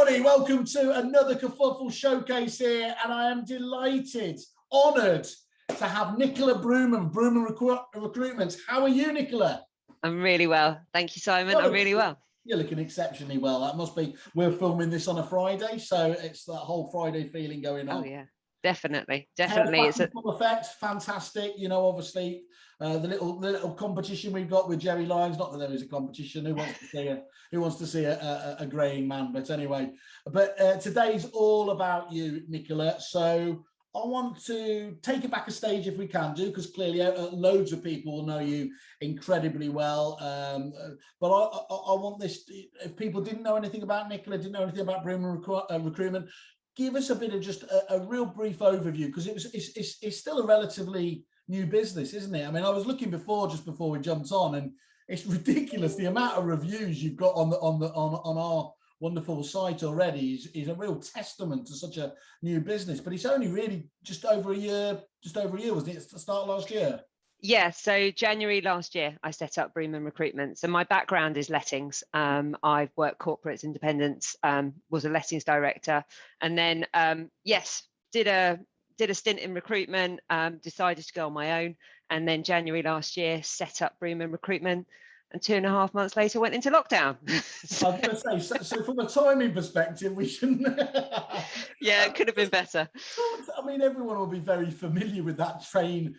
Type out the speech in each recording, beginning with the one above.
everybody, welcome to another Kerfuffle showcase here, and I am delighted, honoured to have Nicola Broomham, Broomham Recruitment. How are you, Nicola? I'm really well. Thank you, Simon. I'm really well. You're looking exceptionally well. That must be, we're filming this on a Friday, so it's that whole Friday feeling going on. Oh, yeah, definitely. It's a full effect, fantastic. You know, obviously, the little competition we've got with Jerry Lyons. Not that there is a competition. Who wants to see a greying man? But anyway, today's all about you, Nicola. So I want to take it back a stage if we can do, because clearly loads of people will know you incredibly well. But I want this, if people didn't know anything about Nicola, didn't know anything about Broomham Recruitment, give us a bit of just a real brief overview, because it's still a relatively new business, isn't it? I mean, I was looking just before we jumped on, and it's ridiculous the amount of reviews you've got on our wonderful site already is a real testament to such a new business. But it's only really just over a year, wasn't it? It's the start of last year. Yeah, so January last year, I set up Broomham Recruitment. So my background is lettings. I've worked corporates, independents, was a lettings director, and then did a stint in recruitment, decided to go on my own, and then January last year set up Broomham Recruitment, and 2.5 months later went into lockdown. I was going to say, so from a timing perspective, we shouldn't. Yeah, it could have been better. I mean, everyone will be very familiar with that train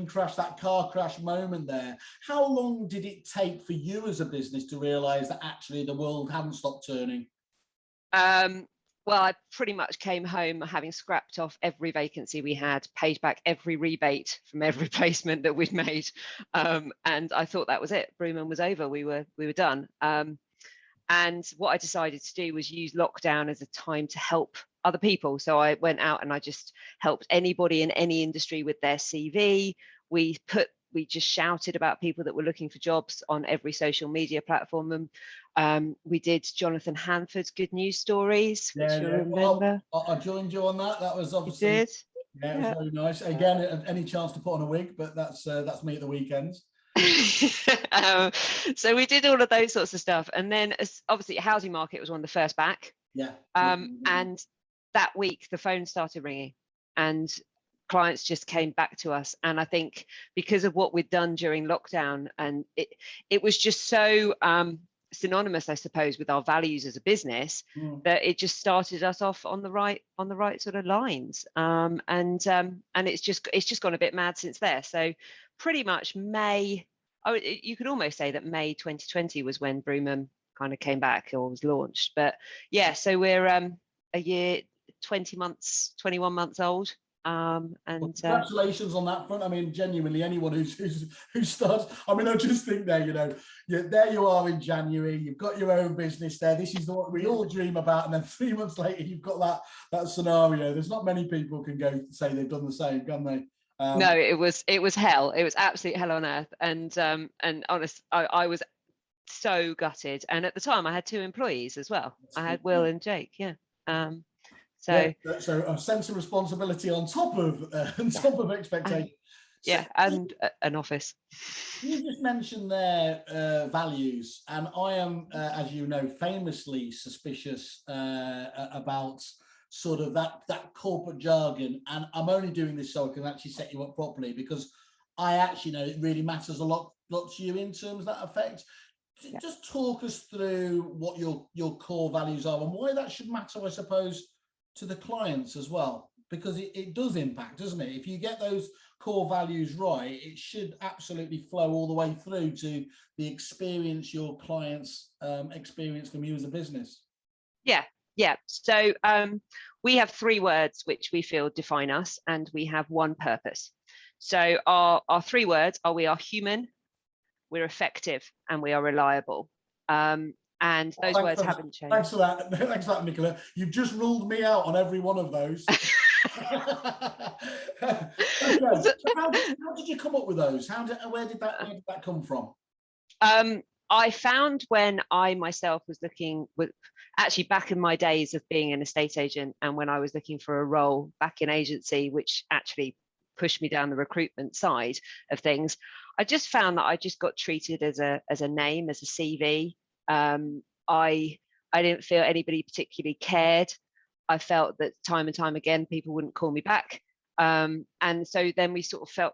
crash, that car crash moment there. How long did it take for you as a business to realise that actually the world hadn't stopped turning? Well, I pretty much came home having scrapped off every vacancy we had, paid back every rebate from every placement that we'd made, and I thought that was it. Broomham was over. We were done. And what I decided to do was use lockdown as a time to help other people. So I went out and I just helped anybody in any industry with their CV. We just shouted about people that were looking for jobs on every social media platform. And we did Jonathan Hanford's Good News Stories, which you remember. Well, I joined you on that. That was obviously. You did? Yeah, it was very nice. Again, any chance to put on a wig, but that's me at the weekends. So we did all of those sorts of stuff, and then obviously housing market was one of the first back. Yeah. And that week the phone started ringing, and clients just came back to us. And I think because of what we'd done during lockdown, and it was just so synonymous, I suppose, with our values as a business, that it just started us off on the right sort of lines. And it's just gone a bit mad since there. So pretty much you could almost say that May 2020 was when Broomham kind of came back or was launched. But yeah, so we're a year, 21 months old. And congratulations on that front. I mean, genuinely, anyone who starts, I mean, I just think there, there you are in January, you've got your own business there. This is what we all dream about, and then 3 months later, you've got that scenario. There's not many people can go say they've done the same, can they? No, it was hell. It was absolute hell on earth, and honest, I was so gutted. And at the time, I had 2 employees as well. I had Will and Jake. Yeah. So a sense of responsibility on top of expectation. Yeah, and an office. You just mentioned their values, and I am, as you know, famously suspicious about sort of that corporate jargon, and I'm only doing this so I can actually set you up properly, because I actually know it really matters a lot to you in terms of that effect. Yeah. Just talk us through what your core values are and why that should matter, I suppose, to the clients as well, because it does impact, doesn't it? If you get those core values right, it should absolutely flow all the way through to the experience your clients experience from you as a business. Yeah. So we have 3 words which we feel define us, and we have one purpose. So our 3 words are: we are human, we're effective, and we are reliable. And those words haven't changed. Thanks for that, Nicola. You've just ruled me out on every one of those. Okay. So how did you come up with those? Where did that come from? I found when I myself was looking, actually back in my days of being an estate agent, and when I was looking for a role back in agency, which actually pushed me down the recruitment side of things, I just found that I just got treated as a name, as a CV. I I didn't feel anybody particularly cared. I felt that time and time again, people wouldn't call me back. And so then we sort of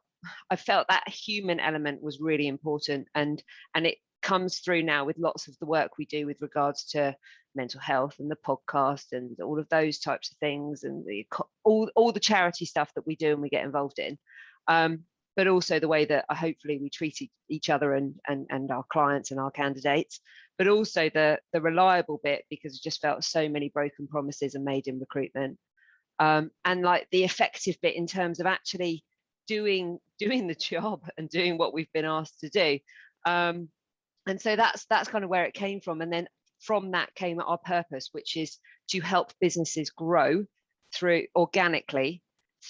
I felt that human element was really important. And it comes through now with lots of the work we do with regards to mental health and the podcast and all of those types of things, and all the charity stuff that we do and we get involved in. But also the way that hopefully we treat each other and our clients and our candidates, but also the reliable bit, because I just felt so many broken promises are made in recruitment, and like the effective bit in terms of actually doing the job and doing what we've been asked to do. And so that's kind of where it came from. And then from that came our purpose, which is to help businesses grow organically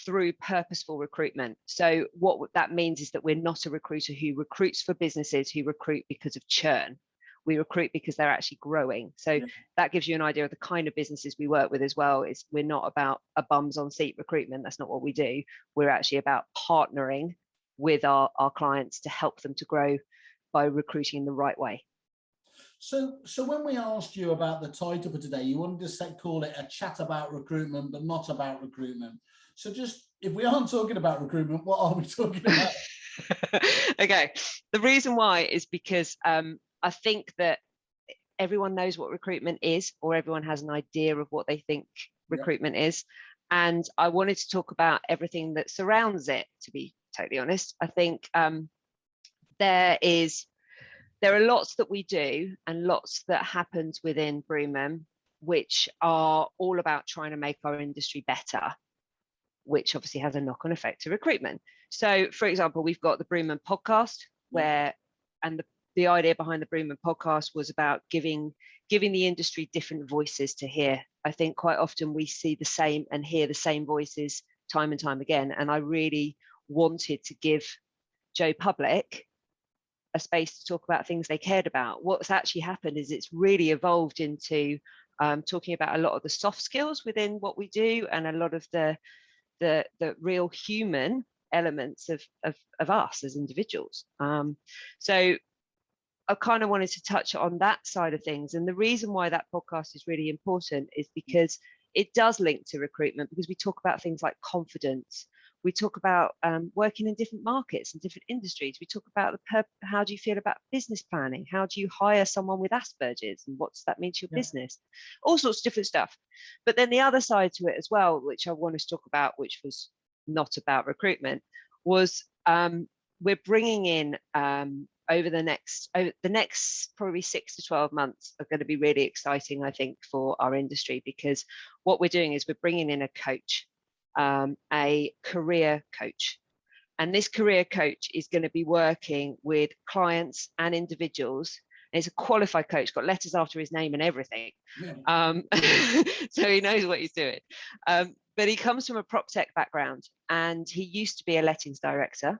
through purposeful recruitment. So what that means is that we're not a recruiter who recruits for businesses who recruit because of churn. We recruit because they're actually growing. So that gives you an idea of the kind of businesses we work with as well. Is we're not about a bums on seat recruitment. That's not what we do. We're actually about partnering with our clients to help them to grow by recruiting in the right way. So when we asked you about the title for today, you wanted to call it a chat about recruitment, but not about recruitment. So just, if we aren't talking about recruitment, what are we talking about? Okay. The reason why is because I think that everyone knows what recruitment is, or everyone has an idea of what they think recruitment is. And I wanted to talk about everything that surrounds it, to be totally honest. I think there are lots that we do and lots that happens within Broomham, which are all about trying to make our industry better, which obviously has a knock-on effect to recruitment. So, for example, we've got the Broomham podcast, and the idea behind the Broomham podcast was about giving the industry different voices to hear. I think quite often we see the same and hear the same voices time and time again. And I really wanted to give Joe Public a space to talk about things they cared about. What's actually happened is it's really evolved into talking about a lot of the soft skills within what we do, and a lot of the real human elements of us as individuals. So I kind of wanted to touch on that side of things. And the reason why that podcast is really important is because it does link to recruitment, because we talk about things like confidence. We talk about working in different markets and different industries. We talk about how do you feel about business planning? How do you hire someone with Asperger's, and what does that mean to your business? All sorts of different stuff. But then the other side to it as well, which I wanted to talk about, which was not about recruitment, was we're bringing in over the next probably 6 to 12 months are going to be really exciting, I think, for our industry, because what we're doing is we're bringing in a coach, a career coach. And this career coach is going to be working with clients and individuals. And he's a qualified coach, got letters after his name and everything. So he knows what he's doing. But he comes from a prop tech background, and he used to be a lettings director.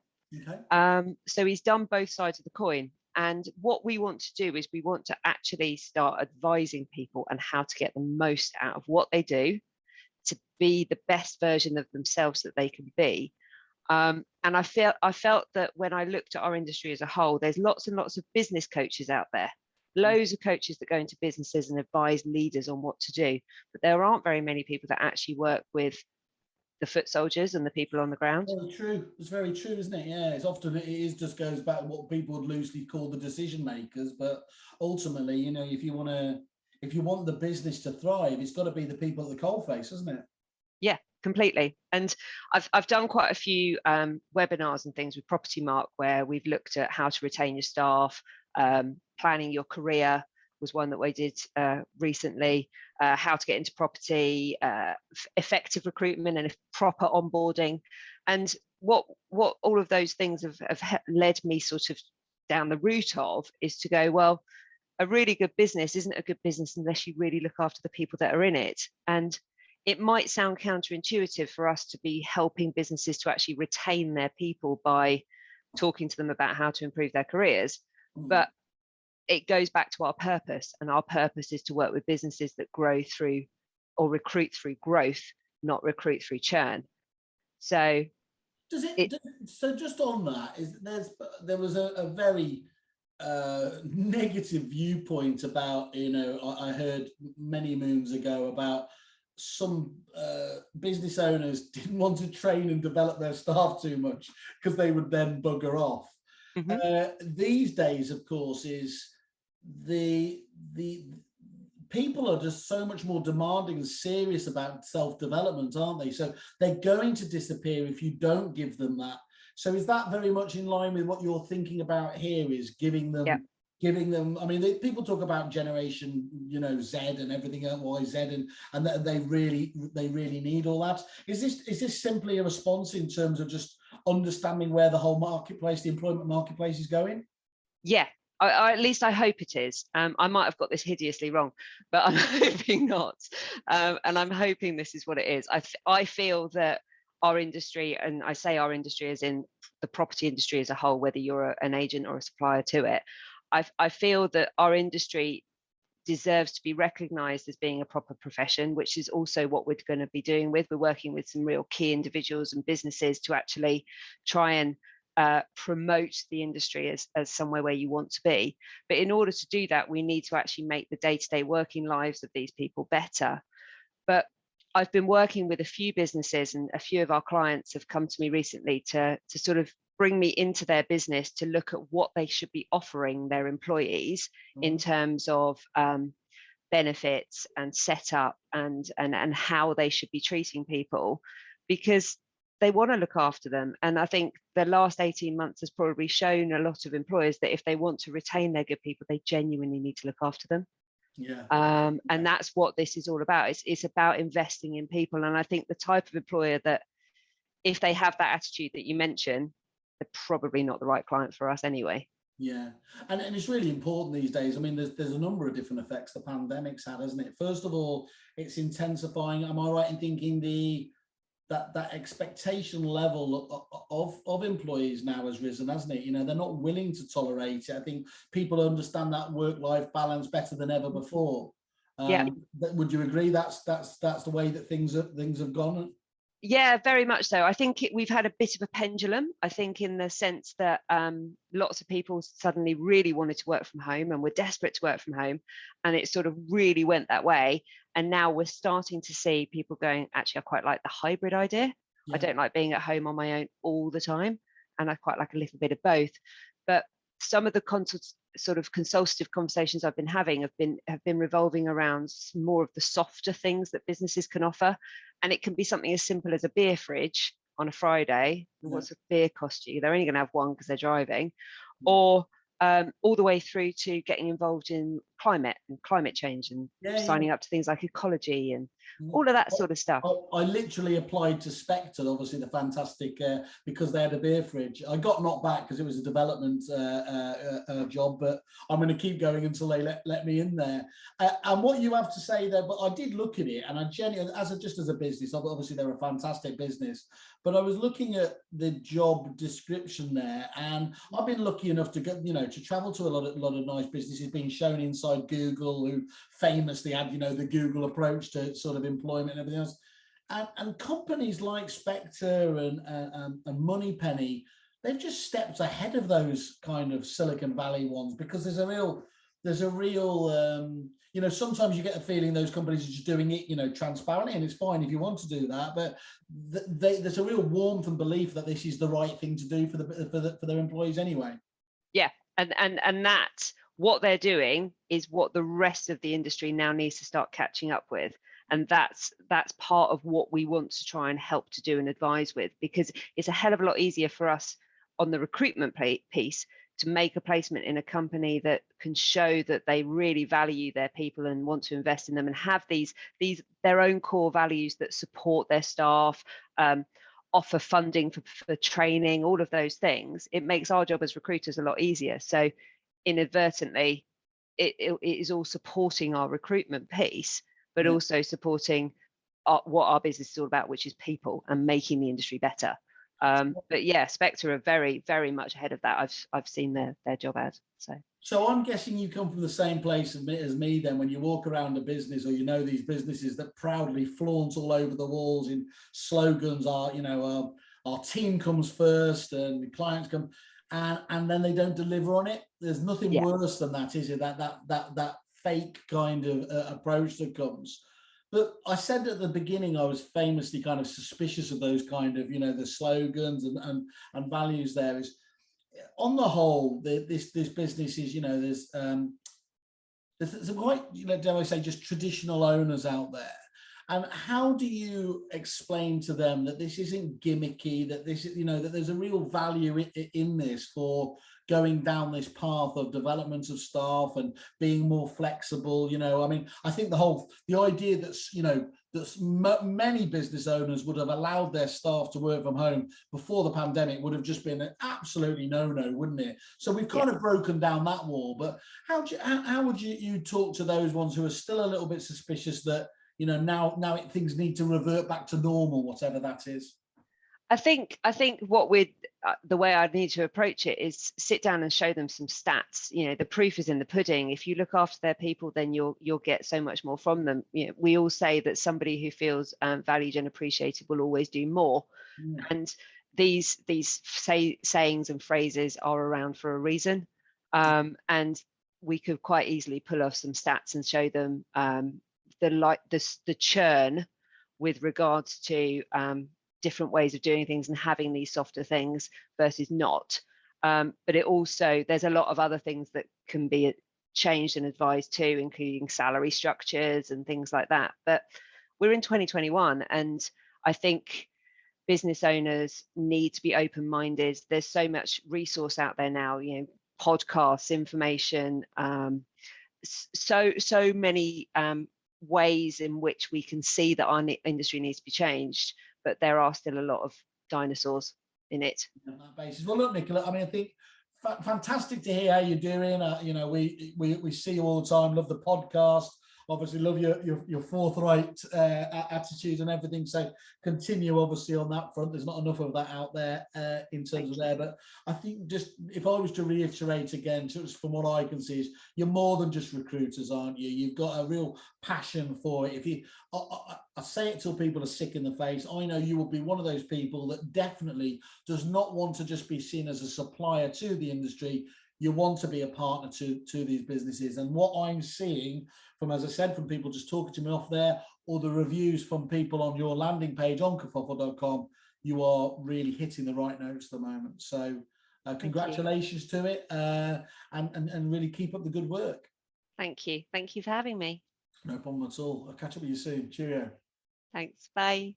So he's done both sides of the coin. And what we want to do is we want to actually start advising people on how to get the most out of what they do to be the best version of themselves that they can be. And I felt that when I looked at our industry as a whole, there's lots and lots of business coaches out there, loads of coaches that go into businesses and advise leaders on what to do. But there aren't very many people that actually work with the foot soldiers and the people on the ground. Very true. It's very true, isn't it? Yeah, it's often just goes back to what people would loosely call the decision makers. But ultimately, you know, if you want the business to thrive, it's got to be the people at the coalface, isn't it? Yeah, completely. And I've done quite a few webinars and things with Property Mark, where we've looked at how to retain your staff, planning your career was one that we did recently, how to get into property, effective recruitment and proper onboarding. And what all of those things have led me sort of down the route of is to go, well, a really good business isn't a good business unless you really look after the people that are in it. And it might sound counterintuitive for us to be helping businesses to actually retain their people by talking to them about how to improve their careers. But it goes back to our purpose, and our purpose is to work with businesses that grow through or recruit through growth, not recruit through churn. So so just on that, there was a very negative viewpoint about, I heard many moons ago about some business owners didn't want to train and develop their staff too much because they would then bugger off. These days, of course, is the people are just so much more demanding and serious about self-development, aren't they? So they're going to disappear if you don't give them that. So is that very much in line with what you're thinking about here, is giving them, I mean, people talk about generation, Z and everything else, YZ, and they really need all that. Is this simply a response in terms of just understanding where the whole marketplace, the employment marketplace, is going? Yeah. At least I hope it is. I might have got this hideously wrong, but I'm hoping not. And I'm hoping this is what it is. I feel that our industry, and I say our industry as in the property industry as a whole, whether you're an agent or a supplier to it, I feel that our industry deserves to be recognised as being a proper profession, which is also what we're going to be doing with. We're working with some real key individuals and businesses to actually try and promote the industry as somewhere where you want to be. But in order to do that, we need to actually make the day-to-day working lives of these people better. But I've been working with a few businesses, and a few of our clients have come to me recently to sort of bring me into their business to look at what they should be offering their employees in terms of benefits and setup and how they should be treating people, because they want to look after them. And I think the last 18 months has probably shown a lot of employers that if they want to retain their good people, they genuinely need to look after them. And that's what this is all about. It's about investing in people. And I think the type of employer that, if they have that attitude that you mentioned, they're probably not the right client for us anyway. Yeah, and it's really important these days. I mean, there's a number of different effects the pandemic's had, hasn't it? First of all, it's intensifying. Am I right in thinking that expectation level of employees now has risen, hasn't it? They're not willing to tolerate it. I think people understand that work-life balance better than ever before. Would you agree that's the way that things have gone? Yeah, very much so. I think we've had a bit of a pendulum, I think, in the sense that lots of people suddenly really wanted to work from home and were desperate to work from home. And it sort of really went that way. And now we're starting to see people going, actually, I quite like the hybrid idea. I don't like being at home on my own all the time. And I quite like a little bit of both. But some of the sort of consultative conversations I've been having have been revolving around more of the softer things that businesses can offer. And it can be something as simple as a beer fridge on a Friday. What's a beer cost you? They're only going to have one because they're driving. Or all the way through to getting involved in climate change and signing up to things like ecology and all of that sort of stuff. I literally applied to Spectre, obviously the fantastic, because they had a beer fridge. I got knocked back because it was a development job, but I'm going to keep going until they let me in there. And what you have to say there, but I did look at it, and I genuinely, just as a business, obviously they're a fantastic business, but I was looking at the job description there, and I've been lucky enough to get, to travel to a lot of nice businesses, being shown inside Google, who famously had, the Google approach to sort of employment and everything else. And companies like Spectre and Moneypenny, they've just stepped ahead of those kind of Silicon Valley ones, because there's a real, sometimes you get a feeling those companies are just doing it, transparently, and it's fine if you want to do that, but there's a real warmth and belief that this is the right thing to do for their employees anyway. Yeah, and that, what they're doing is what the rest of the industry now needs to start catching up with. And that's part of what we want to try and help to do and advise with, because it's a hell of a lot easier for us on the recruitment piece to make a placement in a company that can show that they really value their people and want to invest in them and have these their own core values that support their staff, offer funding for training, all of those things. It makes our job as recruiters a lot easier. So inadvertently, it is all supporting our recruitment piece, but also supporting what our business is all about, which is people and making the industry better. But yeah, Spectre are very, very much ahead of that. I've seen their job ad. So I'm guessing you come from the same place as me then, when you walk around a business, or these businesses that proudly flaunt all over the walls in slogans, our team comes first and the clients come. and then they don't deliver on it. There's nothing Yeah. worse than that, is it? That fake kind of approach that comes. But I said at the beginning, I was famously kind of suspicious of those kind of, the slogans and values. There is, on the whole, this business is, there's some quite, dare I say, just traditional owners out there. And how do you explain to them that this isn't gimmicky, that this is, that there's a real value in this for going down this path of development of staff and being more flexible? I mean, I think the idea that, that many business owners would have allowed their staff to work from home before the pandemic would have just been an absolutely no-no, wouldn't it? So we've kind of broken down that wall. But how would you talk to those ones who are still a little bit suspicious that, now things need to revert back to normal, whatever that is? I think what the way I'd need to approach it is sit down and show them some stats. The proof is in the pudding. If you look after their people, then you'll get so much more from them. We all say that somebody who feels valued and appreciated will always do more. And these sayings and phrases are around for a reason. And we could quite easily pull off some stats and show them the churn with regards to different ways of doing things and having these softer things versus not. But it also, there's a lot of other things that can be changed and advised too, including salary structures and things like that. But we're in 2021, and I think business owners need to be open-minded. There's so much resource out there now, podcasts, information, so many ways in which we can see that our industry needs to be changed, but there are still a lot of dinosaurs in it. On that basis. Well, look, Nicola, I mean, I think fantastic to hear how you're doing. We see you all the time, love the podcast, obviously love your forthright attitude and everything. So continue, obviously, on that front. There's not enough of that out there in terms of there. But I think, just if I was to reiterate again, just from what I can see, is you're more than just recruiters, aren't you? You've got a real passion for it. I say it till people are sick in the face. I know you will be one of those people that definitely does not want to just be seen as a supplier to the industry. You want to be a partner to these businesses. And what I'm seeing from, as I said, from people just talking to me off there, or the reviews from people on your landing page on kerfuffle.com, you are really hitting the right notes at the moment. So congratulations to it, and really keep up the good work. Thank you. Thank you for having me. No problem at all. I'll catch up with you soon. Cheerio. Thanks. Bye.